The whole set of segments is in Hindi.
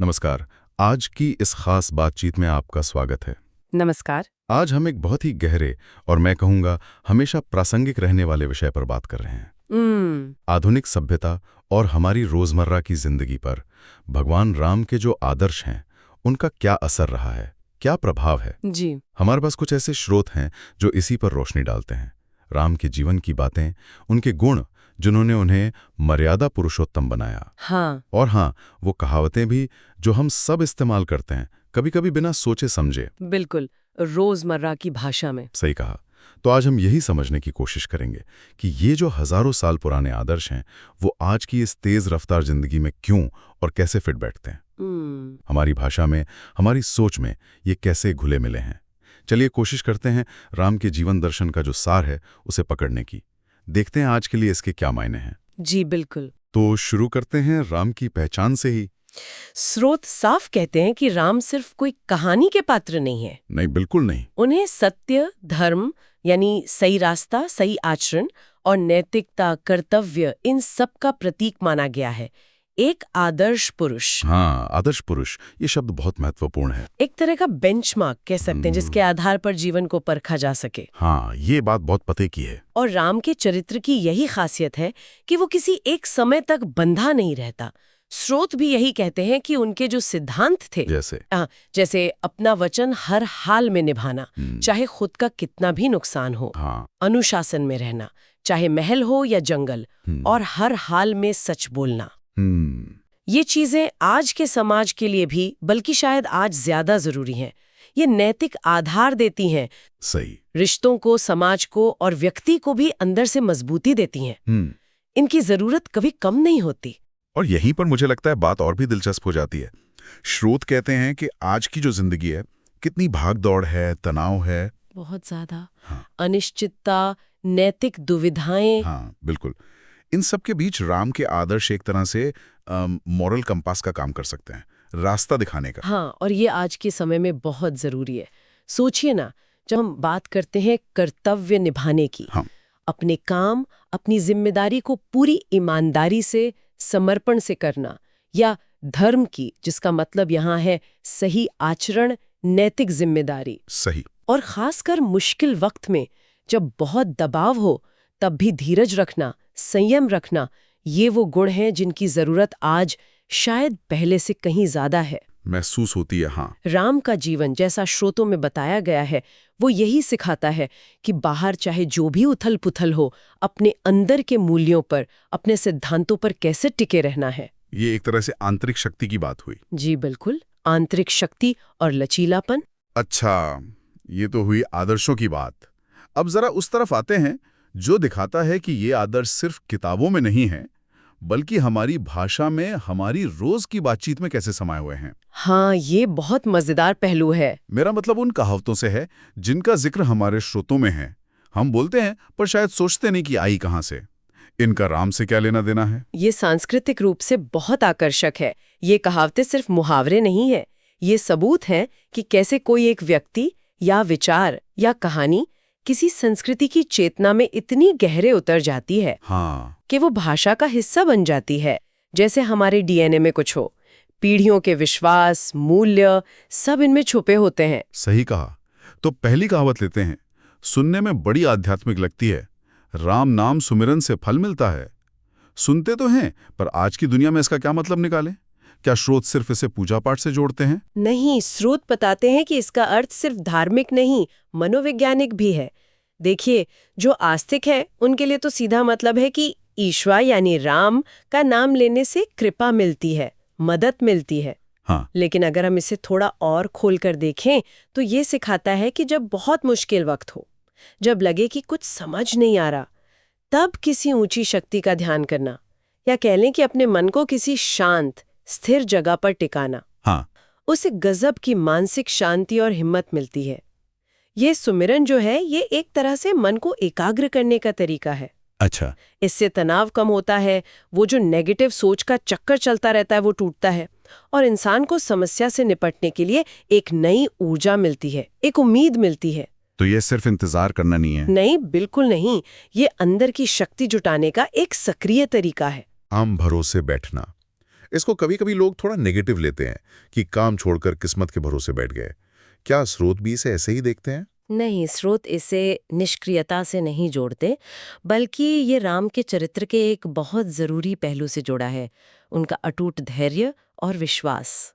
नमस्कार। आज की इस खास बातचीत में आपका स्वागत है। नमस्कार। आज हम एक बहुत ही गहरे और मैं कहूँगा हमेशा प्रासंगिक रहने वाले विषय पर बात कर रहे हैं। आधुनिक सभ्यता और हमारी रोजमर्रा की जिंदगी पर भगवान राम के जो आदर्श हैं, उनका क्या असर रहा है, क्या प्रभाव है। जी। हमारे पास कुछ ऐसे स्रोत हैं जो इसी पर रोशनी डालते हैं। राम के जीवन की बातें, उनके गुण जिन्होंने उन्हें मर्यादा पुरुषोत्तम बनाया। हाँ। और हाँ, वो कहावतें भी जो हम सब इस्तेमाल करते हैं, कभी कभी बिना सोचे समझे। बिल्कुल, रोजमर्रा की भाषा में। सही कहा। तो आज हम यही समझने की कोशिश करेंगे कि ये जो हजारों साल पुराने आदर्श हैं, वो आज की इस तेज रफ्तार जिंदगी में क्यों और कैसे फिट बैठते हैं। हमारी भाषा में, हमारी सोच में ये कैसे घुले मिले हैं। चलिए कोशिश करते हैं राम के जीवन दर्शन का जो सार है उसे पकड़ने की। देखते हैं आज के लिए इसके क्या मायने हैं। जी बिल्कुल। तो शुरू करते हैं राम की पहचान से ही। स्रोत साफ कहते हैं कि राम सिर्फ कोई कहानी के पात्र नहीं है। नहीं, बिल्कुल नहीं। उन्हें सत्य, धर्म यानी सही रास्ता, सही आचरण और नैतिकता, कर्तव्य, इन सब का प्रतीक माना गया है। एक आदर्श पुरुष। हाँ, आदर्श पुरुष, ये शब्द बहुत महत्वपूर्ण है। एक तरह का बेंचमार्क कह सकते हैं जिसके आधार पर जीवन को परखा जा सके। हाँ, ये बात बहुत पते की है। और राम के चरित्र की यही खासियत है कि वो किसी एक समय तक बंधा नहीं रहता। स्रोत भी यही कहते हैं कि उनके जो सिद्धांत थे, जैसे अपना वचन हर हाल में निभाना, चाहे खुद का कितना भी नुकसान हो, अनुशासन में रहना, चाहे महल हो या जंगल, और हर हाल में सच बोलना। ये चीजें आज के समाज के लिए भी, बल्कि शायद आज ज्यादा जरूरी हैं। ये नैतिक आधार देती हैं। सही। रिश्तों को, समाज को और व्यक्ति को भी अंदर से मजबूती देती हैं। इनकी जरूरत कभी कम नहीं होती। और यहीं पर मुझे लगता है बात और भी दिलचस्प हो जाती है। स्रोत कहते हैं कि आज की जो जिंदगी है, कितनी भाग दौड़ है, तनाव है, बहुत ज्यादा। अनिश्चितता, नैतिक दुविधाएं। हाँ बिल्कुल। इन सब के बीच राम के आदर्श एक तरह से मॉरल कंपास का काम कर सकते हैं, रास्ता दिखाने का। हाँ, और ये आज के समय में बहुत जरूरी है। सोचिए ना, जब हम बात करते हैं कर्तव्य निभाने की, अपने काम, अपनी जिम्मेदारी को पूरी ईमानदारी से, समर्पण से करना, या धर्म की, जिसका मतलब यहाँ है सही आचरण, नैतिक जिम्मेदारी। सही। और खासकर मुश्किल वक्त में जब बहुत दबाव हो, तब भी धीरज रखना, संयम रखना, ये वो गुण हैं जिनकी जरूरत आज शायद पहले से कहीं ज्यादा है। महसूस होती है। हाँ। राम का जीवन, जैसा स्रोतों में बताया गया है, वो यही सिखाता है कि बाहर चाहे जो भी उथल पुथल हो, अपने अंदर के मूल्यों पर, अपने सिद्धांतों पर कैसे टिके रहना है। ये एक तरह से आंतरिक शक्ति की बात हुई। जी बिल्कुल, आंतरिक शक्ति और लचीलापन। अच्छा, ये तो हुई आदर्शों की बात। अब जरा उस तरफ आते हैं जो दिखाता है कि ये आदर्श सिर्फ किताबों में नहीं है, बल्कि हमारी भाषा में, हमारी रोज की बातचीत में कैसे समाये हुए हैं। हाँ, ये बहुत मजेदार पहलू है। मेरा मतलब उन कहावतों से है जिनका जिक्र हमारे श्रोतों में है। हम बोलते हैं पर शायद सोचते नहीं कि आई कहां से। इनका राम से क्या लेना देना है। ये सांस्कृतिक रूप से बहुत आकर्षक है। ये कहावतें सिर्फ मुहावरे नहीं है, ये सबूत हैं कि कैसे कोई एक व्यक्ति या विचार या कहानी किसी संस्कृति की चेतना में इतनी गहरे उतर जाती है कि वो भाषा का हिस्सा बन जाती है, जैसे हमारे डीएनए में कुछ हो। पीढ़ियों के विश्वास, मूल्य, सब इनमें छुपे होते हैं। सही कहा। तो पहली कहावत लेते हैं, सुनने में बड़ी आध्यात्मिक लगती है। राम नाम सुमिरन से फल मिलता है। सुनते तो हैं, पर आज की दुनिया में इसका क्या मतलब निकालें? क्या स्रोत सिर्फ इसे पूजा पाठ से जोड़ते हैं? नहीं, स्रोत बताते हैं कि इसका अर्थ सिर्फ धार्मिक नहीं, मनोवैज्ञानिक भी है। देखिए, जो आस्तिक है उनके लिए तो सीधा मतलब है कि ईश्वर यानी राम का नाम लेने से कृपा मिलती है, मदद मिलती है। लेकिन अगर हम इसे थोड़ा और खोलकर देखें तो ये सिखाता है कि जब बहुत मुश्किल वक्त हो, जब लगे कि कुछ समझ नहीं आ रहा, तब किसी ऊंची शक्ति का ध्यान करना, या कह लें कि अपने मन को किसी शांत, स्थिर जगह पर टिकाना, उसे गजब की मानसिक शांति और हिम्मत मिलती है। ये सुमिरन जो है, ये एक तरह से मन को एकाग्र करने का तरीका है। अच्छा। इससे तनाव कम होता है, वो जो नेगेटिव सोच का चक्कर चलता रहता है वो टूटता है, और इंसान को समस्या से निपटने के लिए एक नई ऊर्जा मिलती है, एक उम्मीद मिलती है। तो ये सिर्फ इंतजार करना नहीं है। नहीं, बिल्कुल नहीं। ये अंदर की शक्ति जुटाने का एक सक्रिय तरीका है। आम भरोसे बैठना। इसको कभी कभी लोग थोड़ा नेगेटिव लेते हैं कि काम छोड़कर किस्मत के भरोसे बैठ गए। क्या स्रोत भी इसे ऐसे ही देखते हैं? नहीं, स्रोत इसे निष्क्रियता से नहीं जोड़ते, बल्कि ये राम के चरित्र के एक बहुत जरूरी पहलू से जोड़ा है, उनका अटूट धैर्य और विश्वास।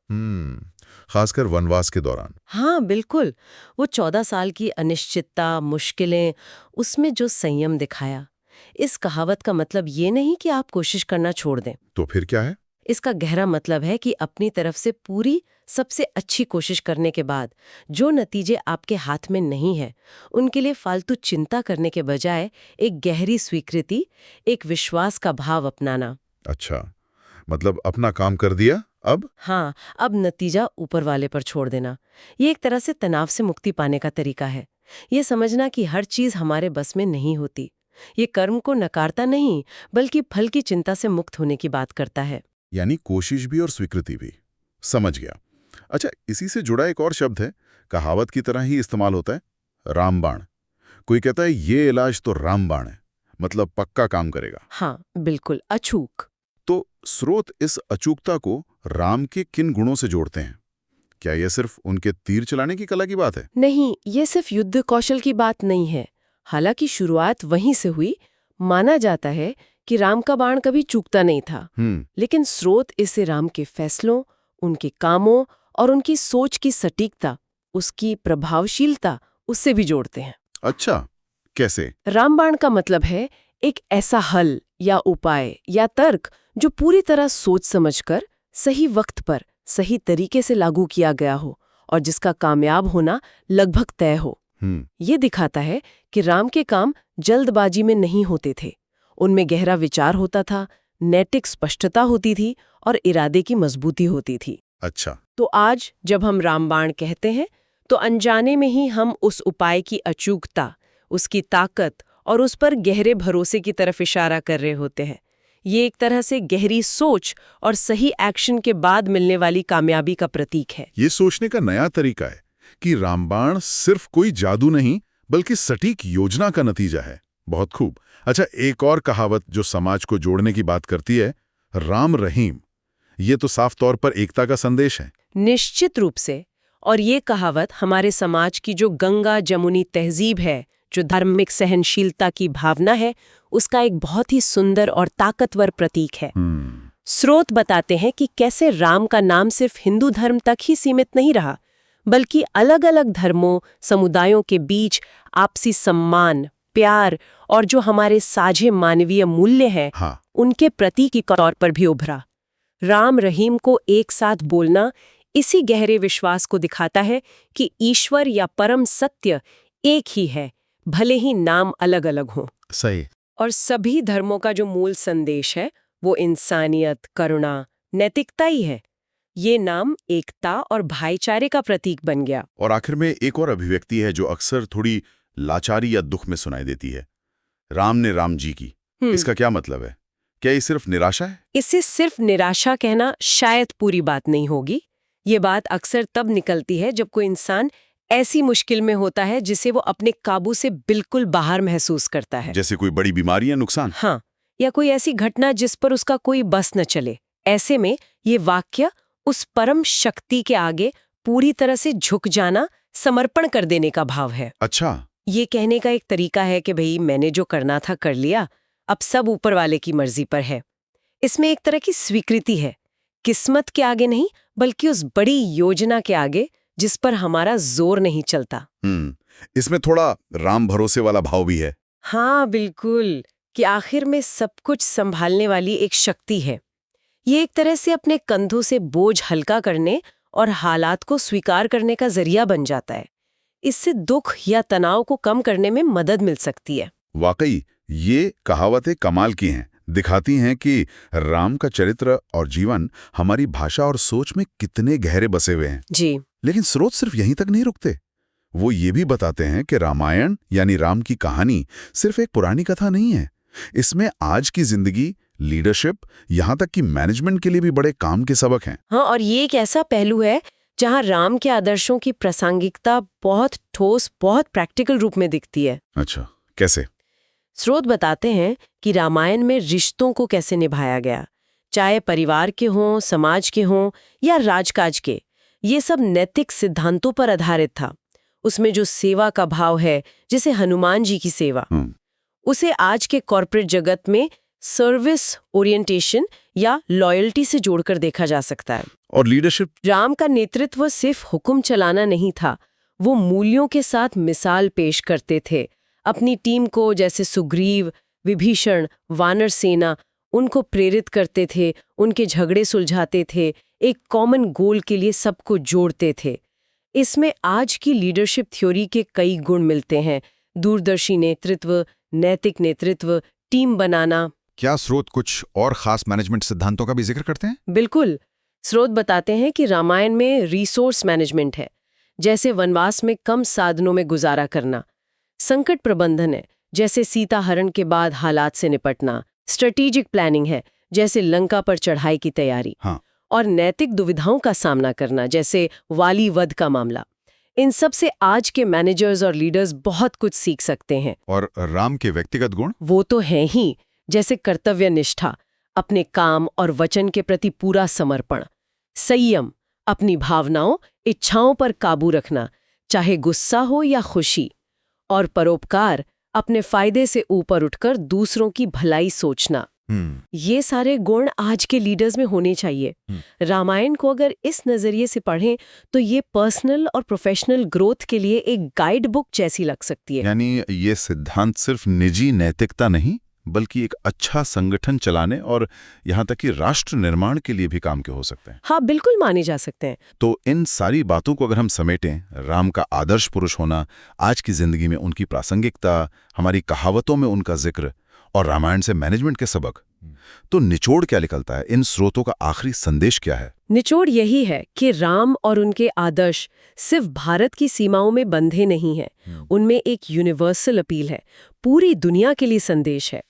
खासकर वनवास के दौरान। हाँ बिल्कुल, वो 14 साल की अनिश्चितता, मुश्किलें, उसमें जो संयम दिखाया। इस कहावत का मतलब ये नहीं कि आप कोशिश करना छोड़ दें। तो फिर क्या है? इसका गहरा मतलब है कि अपनी तरफ से पूरी सबसे अच्छी कोशिश करने के बाद जो नतीजे आपके हाथ में नहीं है, उनके लिए फालतू चिंता करने के बजाय एक गहरी स्वीकृति, एक विश्वास का भाव अपनाना। अच्छा, मतलब अपना काम कर दिया, अब? हाँ, अब नतीजा ऊपर वाले पर छोड़ देना। ये एक तरह से तनाव से मुक्ति पाने का तरीका है। ये समझना कि हर चीज हमारे बस में नहीं होती। ये कर्म को नकारता नहीं, बल्कि फल की चिंता से मुक्त होने की बात करता है। यानी कोशिश भी और स्वीकृति भी। समझ गया। अच्छा, इसी से जुड़ा एक और शब्द है, कहावत की तरह ही इस्तेमाल होता है, रामबाण। कोई कहता है ये इलाज तो रामबाण है, मतलब पक्का काम करेगा। हाँ बिल्कुल, अचूक। तो स्रोत इस अचूकता को राम के किन गुणों से जोड़ते हैं? क्या यह सिर्फ उनके तीर चलाने की कला की बात है? नहीं, ये सिर्फ युद्ध कौशल की बात नहीं है। हालांकि शुरुआत वहीं से हुई। माना जाता है कि राम का बाण कभी चूकता नहीं था, लेकिन स्रोत इसे राम के फैसलों, उनके कामों और उनकी सोच की सटीकता, उसकी प्रभावशीलता, उससे भी जोड़ते हैं। अच्छा, कैसे? रामबाण का मतलब है एक ऐसा हल या उपाय या तर्क जो पूरी तरह सोच समझकर सही वक्त पर सही तरीके से लागू किया गया हो और जिसका कामयाब होना लगभग तय हो। ये दिखाता है कि राम के काम जल्दबाजी में नहीं होते थे। उनमें गहरा विचार होता था, नैतिक स्पष्टता होती थी और इरादे की मजबूती होती थी। अच्छा, तो आज जब हम रामबाण कहते हैं तो अनजाने में ही हम उस उपाय की अचूकता, उसकी ताकत और उस पर गहरे भरोसे की तरफ इशारा कर रहे होते हैं। ये एक तरह से गहरी सोच और सही एक्शन के बाद मिलने वाली कामयाबी का प्रतीक है। ये सोचने का नया तरीका है कि रामबाण सिर्फ कोई जादू नहीं, बल्कि सटीक योजना का नतीजा है। बहुत खूब। अच्छा, एक और कहावत जो समाज को जोड़ने की बात करती है, राम रहीम। ये तो साफ तौर पर एकता का संदेश है। निश्चित रूप से। और ये कहावत हमारे समाज की जो गंगा जमुनी तहजीब है, जो धार्मिक सहनशीलता की भावना है, उसका एक बहुत ही सुंदर और ताकतवर प्रतीक है। स्रोत बताते हैं कि कैसे राम का नाम सिर्फ हिंदू धर्म तक ही सीमित नहीं रहा, बल्कि अलग अलग धर्मों, समुदायों के बीच आपसी सम्मान, प्यार और जो हमारे साझे मानवीय मूल्य हैं, उनके प्रतीक के तौर पर भी उभरा। राम रहीम को एक साथ बोलना इसी गहरे विश्वास को दिखाता है कि ईश्वर या परम सत्य एक ही है, भले ही नाम अलग अलग हों। सही। और सभी धर्मों का जो मूल संदेश है वो इंसानियत, करुणा, नैतिकता ही है। ये नाम एकता और भाईचारे का प्रतीक बन गया। और आखिर में एक और अभिव्यक्ति है जो अक्सर थोड़ी लाचारी या दुख में सुनाई देती है, राम ने राम जी की। इसका क्या मतलब है? क्या ये सिर्फ निराशा है? इसे सिर्फ निराशा कहना शायद पूरी बात नहीं होगी। ये बात अक्सर तब निकलती है जब कोई इंसान ऐसी मुश्किल में होता है जिसे वो अपने काबू से बिल्कुल बाहर महसूस करता है। जैसे कोई बड़ी बीमारी या नुकसान। हाँ, या कोई ऐसी घटना जिस पर उसका कोई बस न चले। ऐसे में ये वाक्य उस परम शक्ति के आगे पूरी तरह से झुक जाना, समर्पण कर देने का भाव है। अच्छा, ये कहने का एक तरीका है कि भाई मैंने जो करना था कर लिया, अब सब ऊपर वाले की मर्जी पर है। इसमें एक तरह की स्वीकृति है, किस्मत के आगे नहीं बल्कि उस बड़ी योजना के आगे जिस पर हमारा जोर नहीं चलता। इसमें थोड़ा राम भरोसे वाला भाव भी है। हाँ बिल्कुल, कि आखिर में सब कुछ संभालने वाली एक शक्ति है। ये एक तरह से अपने कंधों से बोझ हल्का करने और हालात को स्वीकार करने का जरिया बन जाता है। इससे दुख या तनाव को कम करने में मदद मिल सकती है। वाकई ये कहावतें कमाल की हैं, दिखाती हैं कि राम का चरित्र और जीवन हमारी भाषा और सोच में कितने गहरे बसे हुए हैं। जी। लेकिन स्रोत सिर्फ यहीं तक नहीं रुकते। वो ये भी बताते हैं कि रामायण यानी राम की कहानी सिर्फ एक पुरानी कथा नहीं है। इसमें आज की जिंदगी, लीडरशिप, यहाँ तक कि मैनेजमेंट के लिए भी बड़े काम के सबक हैं। हाँ, और ये एक ऐसा पहलू है जहाँ राम के आदर्शों की प्रासंगिकता बहुत ठोस, बहुत प्रैक्टिकल रूप में दिखती है। अच्छा, कैसे? स्रोत बताते हैं कि रामायण में रिश्तों को कैसे निभाया गया, चाहे परिवार के हों, समाज के हों या राजकाज के, ये सब नैतिक सिद्धांतों पर आधारित था। उसमें जो सेवा का भाव है, जैसे हनुमान जी की सेवा, उसे आज के कॉर्पोरेट जगत में सर्विस ओरिएंटेशन या लॉयल्टी से जोड़कर देखा जा सकता है। और लीडरशिप? राम का नेतृत्व सिर्फ हुक्म चलाना नहीं था, वो मूल्यों के साथ मिसाल पेश करते थे। अपनी टीम को, जैसे सुग्रीव, विभीषण, वानर सेना, उनको प्रेरित करते थे, उनके झगड़े सुलझाते थे, एक कॉमन गोल के लिए सबको जोड़ते थे। इसमें आज की लीडरशिप थ्योरी के कई गुण मिलते हैं: दूरदर्शी नेतृत्व, नैतिक नेतृत्व, टीम बनाना। क्या स्रोत कुछ और खास मैनेजमेंट सिद्धांतों का भी जिक्र करते हैं? बिल्कुल। स्रोत बताते हैं कि रामायण में रिसोर्स मैनेजमेंट है, जैसे वनवास में कम साधनों में गुजारा करना। संकट प्रबंधन है, जैसे सीता हरण के बाद हालात से निपटना। स्ट्रेटेजिक प्लानिंग है, जैसे लंका पर चढ़ाई की तैयारी। और नैतिक दुविधाओं का सामना करना, जैसे वाली वध का मामला। इन सब से आज के मैनेजर्स और लीडर्स बहुत कुछ सीख सकते हैं। और राम के व्यक्तिगत गुण? वो तो हैं ही, जैसे कर्तव्य निष्ठा, अपने काम और वचन के प्रति पूरा समर्पण, संयम, अपनी भावनाओं, इच्छाओं पर काबू रखना, चाहे गुस्सा हो या खुशी, और परोपकार, अपने फायदे से ऊपर उठकर दूसरों की भलाई सोचना। ये सारे गुण आज के लीडर्स में होने चाहिए। रामायण को अगर इस नजरिए से पढ़ें तो ये पर्सनल और प्रोफेशनल ग्रोथ के लिए एक गाइड बुक जैसी लग सकती है। यानी ये सिद्धांत सिर्फ निजी नैतिकता नहीं, बल्कि एक अच्छा संगठन चलाने और यहाँ तक कि राष्ट्र निर्माण के लिए भी काम के हो सकते हैं। हाँ, बिल्कुल माने जा सकते हैं। तो इन सारी बातों को अगर हम समेटें, राम का आदर्श पुरुष होना, आज की जिंदगी में उनकी प्रासंगिकता, हमारी कहावतों में उनका जिक्र और रामायण से मैनेजमेंट के सबक, तो निचोड़ क्या निकलता है? इन स्रोतों का आखिरी संदेश क्या है? निचोड़ यही है कि राम और उनके आदर्श सिर्फ भारत की सीमाओं में बंधे नहीं हैं। उनमें एक यूनिवर्सल अपील है, पूरी दुनिया के लिए संदेश है।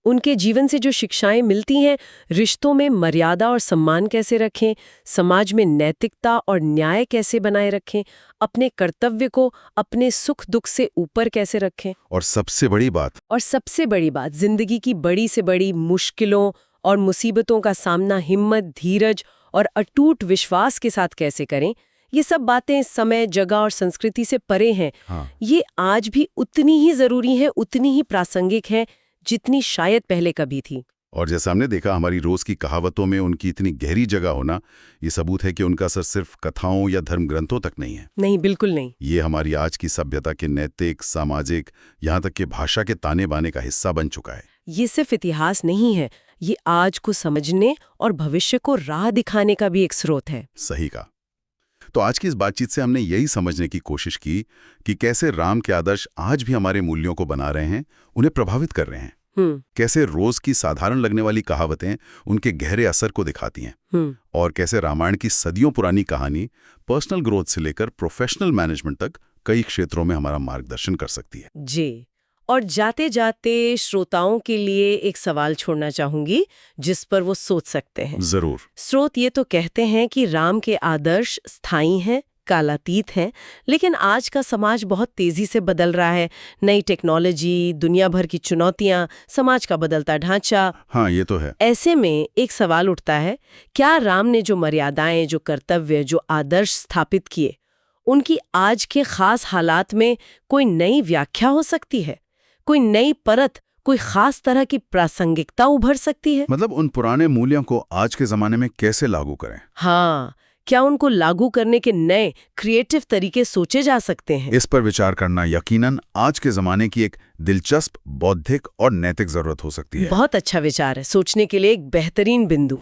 उनके जीवन से जो शिक्षाएं मिलती हैं, रिश्तों में मर्यादा और सम्मान कैसे रखें, समाज में नैतिकता और न्याय कैसे बनाए रखें, अपने कर्तव्य को अपने सुख दुख से ऊपर कैसे रखें, और सबसे बड़ी बात, जिंदगी की बड़ी से बड़ी मुश्किलों और मुसीबतों का सामना हिम्मत, धीरज और अटूट विश्वास के साथ कैसे करें। ये सब बातें समय, जगह और संस्कृति से परे हैं। ये आज भी उतनी ही जरूरी है, उतनी ही प्रासंगिक है, जितनी शायद पहले कभी थी। और जैसा हमने देखा, हमारी रोज की कहावतों में उनकी इतनी गहरी जगह होना, ये सबूत है कि उनका असर सिर्फ कथाओं या धर्म ग्रंथों तक नहीं है। नहीं, बिल्कुल नहीं। ये हमारी आज की सभ्यता के नैतिक, सामाजिक, यहाँ तक कि भाषा के ताने बाने का हिस्सा बन चुका है। ये सिर्फ इतिहास नहीं है, ये आज को समझने और भविष्य को राह दिखाने का भी एक स्रोत है। सही कहा। तो आज की इस बातचीत से हमने यही समझने की कोशिश की कि कैसे राम के आदर्श आज भी हमारे मूल्यों को बना रहे हैं, उन्हें प्रभावित कर रहे हैं। कैसे रोज की साधारण लगने वाली कहावतें उनके गहरे असर को दिखाती हैं, और कैसे रामायण की सदियों पुरानी कहानी पर्सनल ग्रोथ से लेकर प्रोफेशनल मैनेजमेंट तक कई क्षेत्रों में हमारा मार्गदर्शन कर सकती है। जी, और जाते जाते श्रोताओं के लिए एक सवाल छोड़ना चाहूंगी जिस पर वो सोच सकते हैं। जरूर। स्रोत ये तो कहते हैं कि राम के आदर्श स्थायी हैं, कालातीत हैं, लेकिन आज का समाज बहुत तेजी से बदल रहा है। नई टेक्नोलॉजी, दुनिया भर की चुनौतियां, समाज का बदलता ढांचा। हाँ, ये तो है। ऐसे में एक सवाल उठता है, क्या राम ने जो मर्यादाएं, जो कर्तव्य, जो आदर्श स्थापित किए, उनकी आज के खास हालात में कोई नई व्याख्या हो सकती है? कोई नई परत, कोई खास तरह की प्रासंगिकता उभर सकती है? मतलब उन पुराने मूल्यों को आज के जमाने में कैसे लागू करें? हाँ, क्या उनको लागू करने के नए क्रिएटिव तरीके सोचे जा सकते हैं? इस पर विचार करना यकीनन आज के जमाने की एक दिलचस्प बौद्धिक और नैतिक जरूरत हो सकती है। बहुत अच्छा विचार है, सोचने के लिए एक बेहतरीन बिंदु।